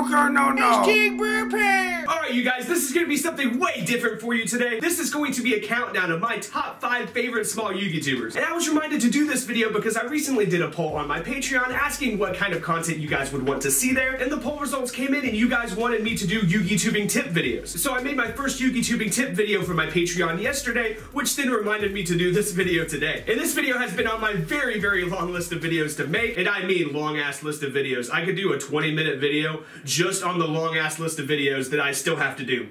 YugiNoNo. It's King Prepare. Alright you guys, this is going to be something way different for you today. This is going to be a countdown of my top 5 favorite small YouTubers. And I was reminded to do this video because I recently did a poll on my Patreon asking what kind of content you guys would want to see there. And the poll results came in and you guys wanted me to do YugiTubing tip videos. So I made my first YugiTubing tip video for my Patreon yesterday, which then reminded me to do this video today. And this video has been on my very, very long list of videos to make. And I mean long ass list of videos. I could do a 20-minute video just on the long ass list of videos that I still have to do.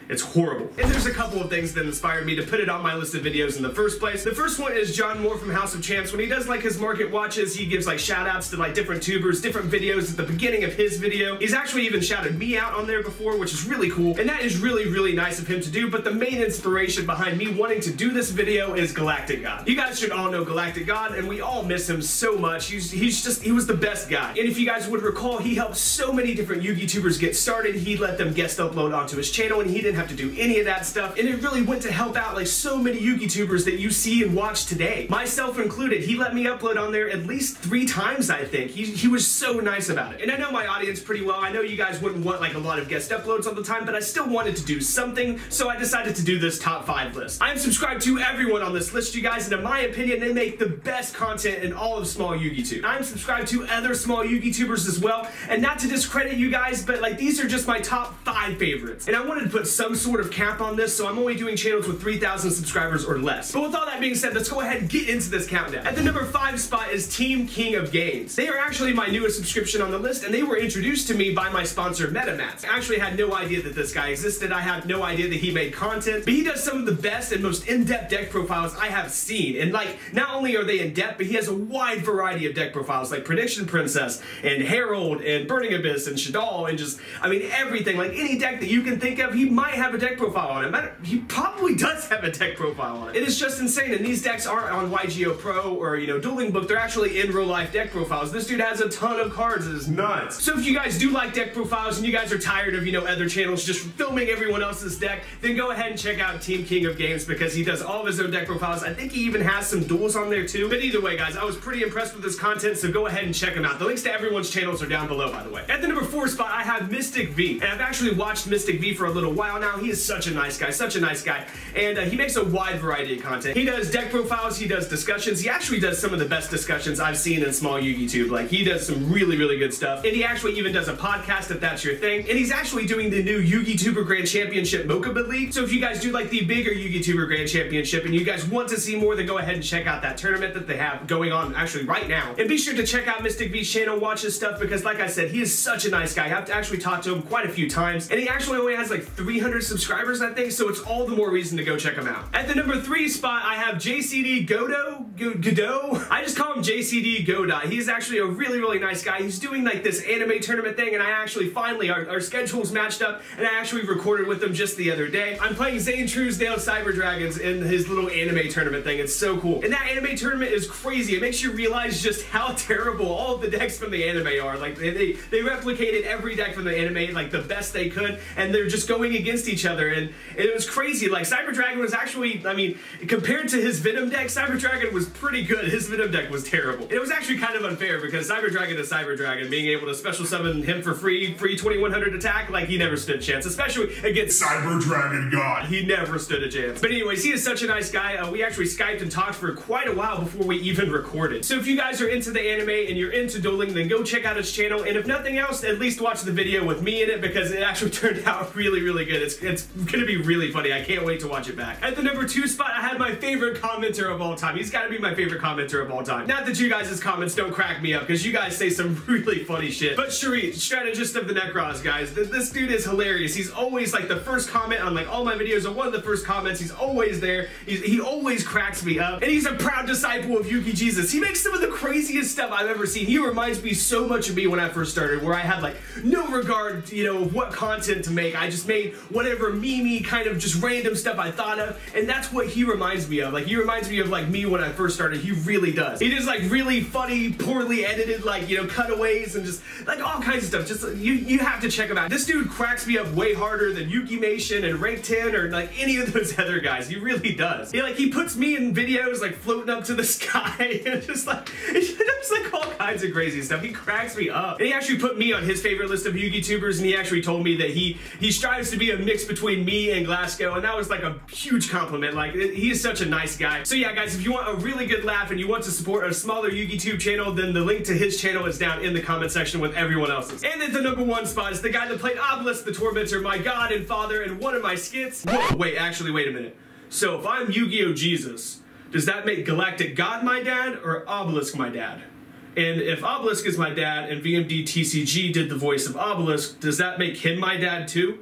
It's horrible. And there's a couple of things that inspired me to put it on my list of videos in the first place. The first one is John Moore from House of Champs. When he does like his market watches, he gives like shout outs to like different tubers, different videos at the beginning of his video. He's actually even shouted me out on there before, which is really cool. And that is really, really nice of him to do. But the main inspiration behind me wanting to do this video is Galactic God. You guys should all know Galactic God, and we all miss him so much. He was the best guy. And if you guys would recall, he helped so many different YouTubers get started. He let them guest upload onto his channel, and he didn't have to do any of that stuff, and it really went to help out like so many YouTubers that you see and watch today, myself included. He let me upload on there at least 3 times, I think. He was so nice about it. And I know my audience pretty well. I know you guys wouldn't want like a lot of guest uploads all the time, but I still wanted to do something, so I decided to do this top 5 list. I am subscribed to everyone on this list, you guys, and in my opinion, they make the best content in all of small YugiTube. I'm subscribed to other small YouTubers as well, and not to discredit you guys, but like these are just my top 5 favorites. And I wanted to put some sort of cap on this, so I'm only doing channels with 3,000 subscribers or less. But with all that being said, let's go ahead and get into this countdown. At the number 5 spot is Team King of Games. They are actually my newest subscription on the list, and they were introduced to me by my sponsor MetaMats. I actually had no idea that this guy existed. I had no idea that he made content, but he does some of the best and most in-depth deck profiles I have seen. And like, not only are they in-depth, but he has a wide variety of deck profiles like Prediction Princess and Herald and Burning Abyss and Shadal and just, I mean, everything. Like any deck that you can think of, he might have a deck profile on it. He probably does have a deck profile on it. It is just insane, and these decks aren't on Yugioh Pro or, you know, Dueling Book. They're actually in real life deck profiles. This dude has a ton of cards. It is nuts. So if you guys do like deck profiles and you guys are tired of, you know, other channels just filming everyone else's deck, then go ahead and check out Team King of Games because he does all of his own deck profiles. I think he even has some duels on there too. But either way, guys, I was pretty impressed with his content, so go ahead and check him out. The links to everyone's channels are down below, by the way. At the number 4 spot, I have Mystic V, and I've actually watched Mystic V for a little while now. He is such a nice guy, such a nice guy, and he makes a wide variety of content. He does deck profiles, he does discussions. He actually does some of the best discussions I've seen in small YugiTube. Like, he does some really, really good stuff, and he actually even does a podcast if that's your thing. And he's actually doing the new YugiTuber Grand Championship Mokuba League. So if you guys do like the bigger YugiTuber Grand Championship and you guys want to see more, then go ahead and check out that tournament that they have going on actually right now. And be sure to check out Mystic V's channel, watch his stuff, because like I said, he is such a nice guy. I have to actually talk to him quite a few times, and he actually only has like 300 subscribers, I think, so it's all the more reason to go check him out. At the number 3 spot, I have JCD Godot. I just call him JCD Godot. He's actually a really, really nice guy. He's doing like this anime tournament thing, and I actually finally, our schedules matched up, and I actually recorded with him just the other day. I'm playing Zane Truesdale Cyber Dragons in his little anime tournament thing. It's so cool. And that anime tournament is crazy. It makes you realize just how terrible all of the decks from the anime are. Like, they replicated every deck from the anime like the best they could, and they're just going against each other, and it was crazy. Like, Cyber Dragon was actually, I mean, compared to his Venom deck, Cyber Dragon was pretty good. His Venom deck was terrible. It was actually kind of unfair because Cyber Dragon is Cyber Dragon. Being able to special summon him for free 2100 attack, like, he never stood a chance, especially against Cyber Dragon God. He never stood a chance. But anyways, he is such a nice guy. We actually Skyped and talked for quite a while before we even recorded. So if you guys are into the anime and you're into dueling, then go check out his channel. And if nothing else, at least watch the video with me in it because it actually turned out really, really good. It's gonna be really funny. I can't wait to watch it back. At the number 2 spot, I had my favorite commenter of all time. He's gotta be my favorite commenter of all time. Not that you guys' comments don't crack me up, because you guys say some really funny shit. But Sharit, strategist of the Necros, guys. This dude is hilarious. He's always like the first comment on like all my videos, or one of the first comments. He's always there. He always cracks me up. And he's a proud disciple of Yugi Jesus. He makes some of the craziest stuff I've ever seen. He reminds me so much of me when I first started, where I had like no regard, you know, of what content to make. I just made whatever meme-y kind of just random stuff I thought of, and that's what he reminds me of. Like, he reminds me of like me when I first started. He really does. He does like really funny, poorly edited, like, you know, cutaways and just like all kinds of stuff. Just you have to check him out. This dude cracks me up way harder than YugiMation and Rank 10 or like any of those other guys. He really does. He puts me in videos like floating up to the sky and just like, There's like all kinds of crazy stuff. He cracks me up. And he actually put me on his favorite list of YouTubers, and he actually told me that he strives to be a mix between me and Glasgow, and that was like a huge compliment. Like, he is such a nice guy. So yeah, guys, if you want a really good laugh and you want to support a smaller YouTube channel, then the link to his channel is down in the comment section with everyone else's. And at the #1 spot is the guy that played Obelisk the Tormentor, my god and father, in one of my skits. Whoa, wait, actually, wait a minute. So if I'm Yu-Gi-Oh! Jesus, does that make Galactic God my dad or Obelisk my dad? And if Obelisk is my dad and VMD TCG did the voice of Obelisk, does that make him my dad too?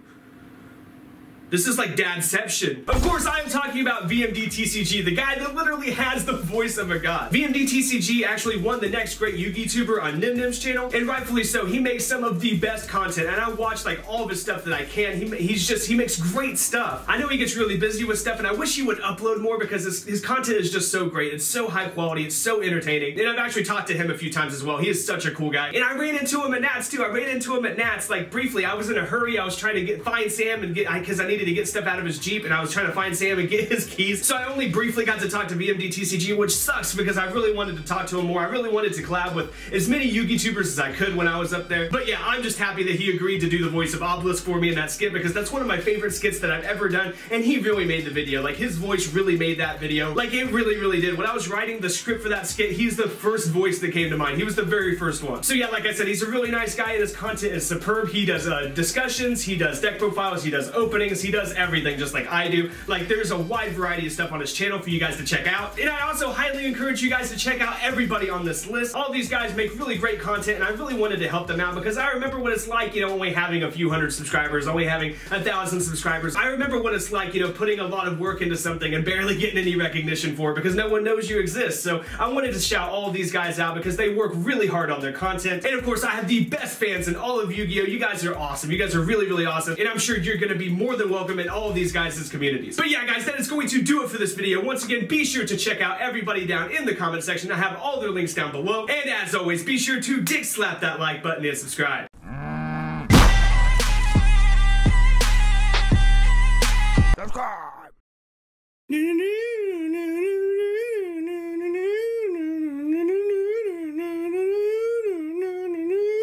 This is like Dadception. Of course, I am talking about VMD TCG, the guy that literally has the voice of a god. VMD TCG actually won the next great YouTuber on NimNim's channel, and rightfully so. He makes some of the best content, and I watch like all of his stuff that I can. He makes great stuff. I know he gets really busy with stuff, and I wish he would upload more because his content is just so great. It's so high quality. It's so entertaining. And I've actually talked to him a few times as well. He is such a cool guy. And I ran into him at Nats too. I ran into him at Nats like briefly. I was in a hurry. I was trying to find Sam and because I needed to get stuff out of his Jeep, and I was trying to find Sam and get his keys. So I only briefly got to talk to VMD TCG, which sucks because I really wanted to talk to him more. I really wanted to collab with as many YouTubers as I could when I was up there. But yeah, I'm just happy that he agreed to do the voice of Obelisk for me in that skit because that's one of my favorite skits that I've ever done, and he really made the video. Like, his voice really made that video. Like, it really, really did. When I was writing the script for that skit, he's the first voice that came to mind. He was the very first one. So yeah, like I said, he's a really nice guy, and his content is superb. He does discussions, he does deck profiles, he does openings, he does everything just like I do. Like, there's a wide variety of stuff on his channel for you guys to check out. And I also highly encourage you guys to check out everybody on this list. All these guys make really great content, and I really wanted to help them out because I remember what it's like, you know, only having a few hundred subscribers, only having 1,000 subscribers. I remember what it's like, you know, putting a lot of work into something and barely getting any recognition for it because no one knows you exist. So I wanted to shout all of these guys out because they work really hard on their content. And of course, I have the best fans in all of Yu-Gi-Oh! You guys are awesome. You guys are really, really awesome. And I'm sure you're going to be more than welcome in all of these guys' communities. But yeah, guys, that is going to do it for this video. Once again, be sure to check out everybody down in the comment section. I have all their links down below. And as always, be sure to dick slap that like button and subscribe. Subscribe!